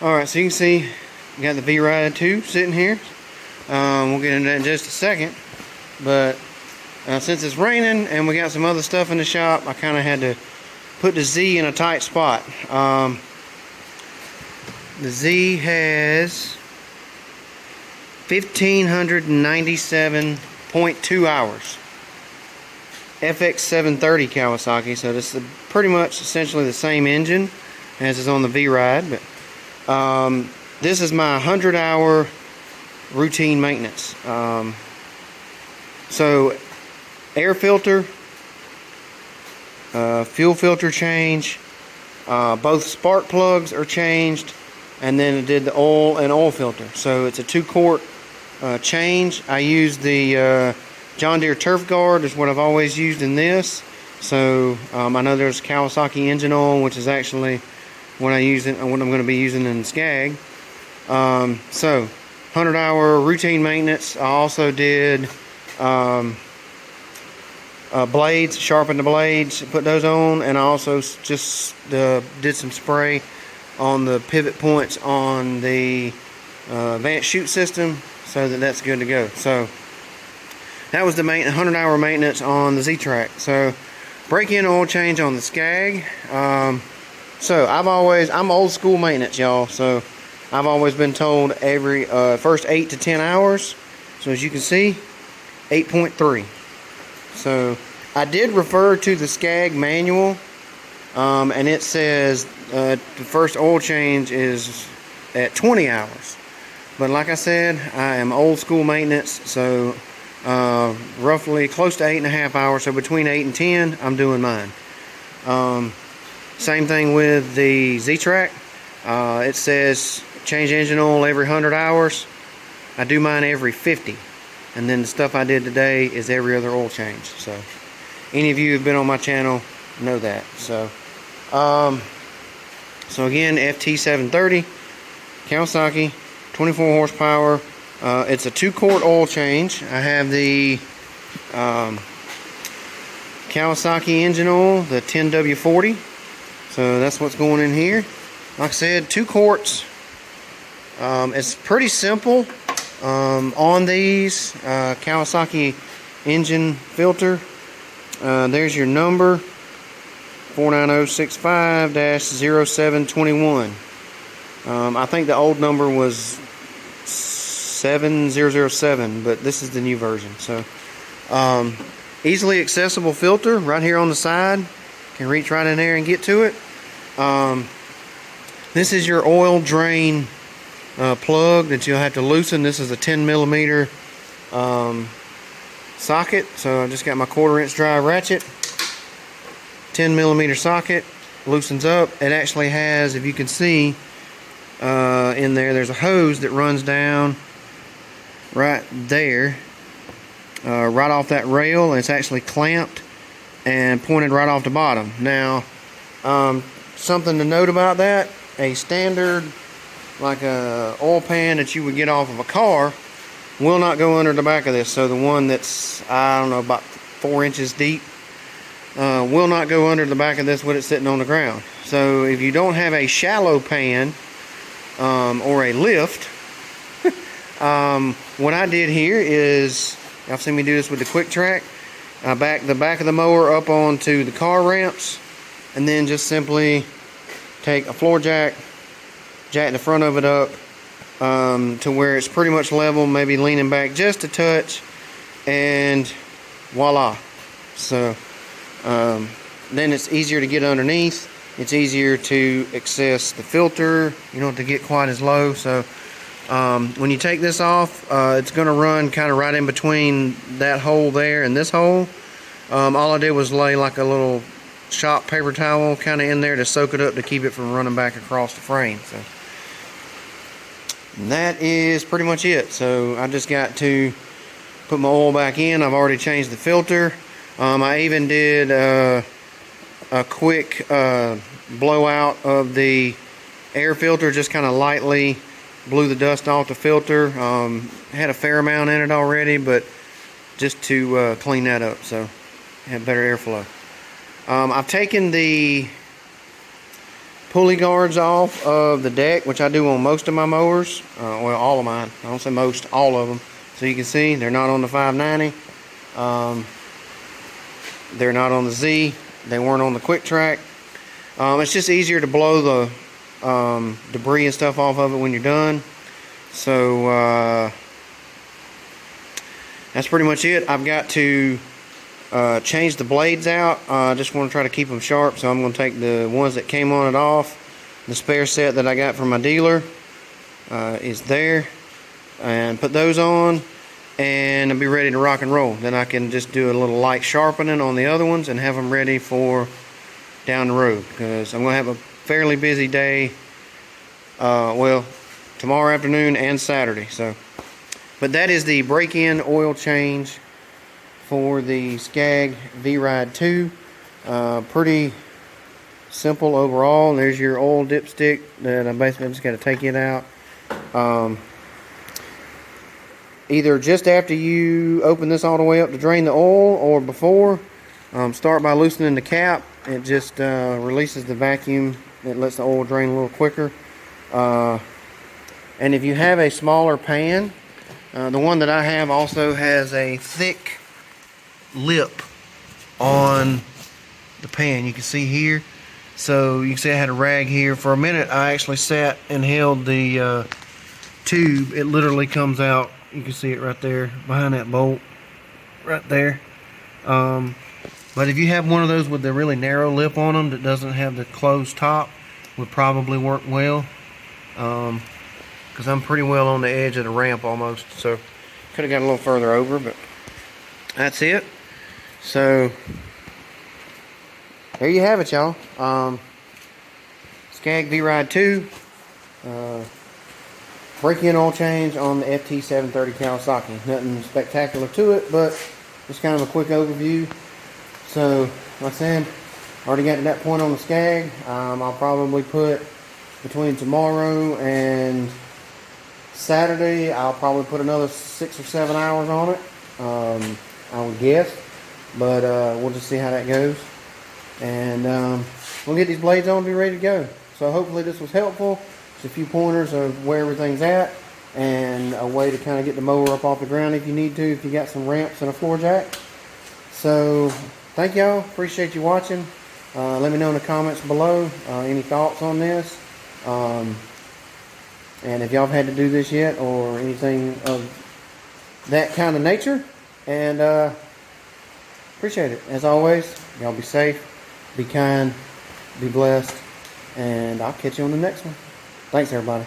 Alright, so you can see we got the VRIDE2 sitting here. We'll get into that in just a second. But since it's raining and we got some other stuff in the shop, I kind of had to put the Z in a tight spot. The Z has 1,597.2 hours. FX730 Kawasaki, so this is pretty much essentially the same engine as is on the VRIDE, but this is my 100-hour routine maintenance. So air filter, fuel filter change, both spark plugs are changed, and then it did the oil and oil filter. So it's a 2-quart change. I used the John Deere Turf Guard is what I've always used in this. So I know there's Kawasaki engine oil, which is actually what I'm going to be using in SCAG. So 100-hour routine maintenance. I also did blades, sharpened the blades, put those on, and I also just did some spray on the pivot points on the advanced chute system, so that's good to go. So that was the 100-hour maintenance on the Z-Track. So break-in oil change on the SCAG. So I'm old school maintenance, y'all. So I've always been told every first 8 to 10 hours. So as you can see, 8.3. So I did refer to the SCAG manual, and it says the first oil change is at 20 hours. But like I said, I am old school maintenance, so roughly close to 8.5 hours. So between 8 and 10, I'm doing mine. Same thing with the Z-Track. It says change engine oil every 100 hours. I do mine every 50. And then the stuff I did today is every other oil change. So any of you who've been on my channel know that. So so again, FT730 Kawasaki, 24 horsepower. It's a 2-quart oil change. I have the Kawasaki engine oil, the 10W40. So that's what's going in here. Like I said, 2 quarts. It's pretty simple. On these Kawasaki engine filter, there's your number, 49065-0721. I think the old number was 7007, but this is the new version. So easily accessible filter right here on the side. Can reach right in there and get to it. This is your oil drain plug that you'll have to loosen. This is a 10mm socket, so I just got my 1/4-inch dry ratchet. 10mm socket, loosens up. It actually has, if you can see in there's a hose that runs down right there, right off that rail. It's actually clamped and pointed right off the bottom. Now something to note about that, a standard like a oil pan that you would get off of a car will not go under the back of this. So the one that's, I don't know, about 4 inches deep will not go under the back of this with it sitting on the ground. So if you don't have a shallow pan or a lift, what I did here is, y'all seen me do this with the quick track, I back the back of the mower up onto the car ramps, and then just simply take a floor jack the front of it up to where it's pretty much level, maybe leaning back just a touch, and voila. So then it's easier to get underneath. It's easier to access the filter. You don't have to get quite as low. So when you take this off, it's going to run kind of right in between that hole there and this hole. All I did was lay like a little shop paper towel kind of in there to soak it up to keep it from running back across the frame. So that is pretty much it. So I just got to put my oil back in. I've already changed the filter. I even did a quick blowout of the air filter, just kind of lightly blew the dust off the filter. Had a fair amount in it already, but just to clean that up so it had better airflow. I've taken the pulley guards off of the deck, which I do on most of my mowers. Well, all of mine. I don't say most, all of them. So you can see they're not on the 590. They're not on the Z. They weren't on the Quick Track. It's just easier to blow the debris and stuff off of it when you're done. So that's pretty much it. I've got to change the blades out. I just want to try to keep them sharp, so I'm going to take the ones that came on it off. The spare set that I got from my dealer is there, and put those on, and I'll be ready to rock and roll. Then I can just do a little light sharpening on the other ones and have them ready for down the road, because I'm going to have a fairly busy day, well, tomorrow afternoon and Saturday. But that is the break-in oil change for the SCAG VRIDE2. Pretty simple overall. There's your oil dipstick that I basically just got to take it out. Either just after you open this all the way up to drain the oil, or before, start by loosening the cap. It just releases the vacuum. It lets the oil drain a little quicker. And if you have a smaller pan, the one that I have also has a thick lip on the pan. You can see here. So you can see I had a rag here. For a minute I actually sat and held the tube. It literally comes out. You can see it right there behind that bolt right there. But if you have one of those with the really narrow lip on them that doesn't have the closed top, would probably work well. Because I'm pretty well on the edge of the ramp almost, so could have got a little further over, but that's it. So there you have it, y'all. SCAG VRIDE2 break-in oil change on the FT730 Kawasaki. Nothing spectacular to it, but just kind of a quick overview. So like I said, already got to that point on the SCAG. I'll probably put between tomorrow and Saturday, I'll probably put another 6 or 7 hours on it, I would guess, but we'll just see how that goes, and we'll get these blades on and be ready to go. So hopefully this was helpful. Just a few pointers of where everything's at, and a way to kind of get the mower up off the ground if you need to, if you got some ramps and a floor jack. So thank y'all, appreciate you watching. Let me know in the comments below any thoughts on this. And if y'all have had to do this yet, or anything of that kind of nature, and appreciate it. As always, y'all be safe, be kind, be blessed, and I'll catch you on the next one. Thanks, everybody.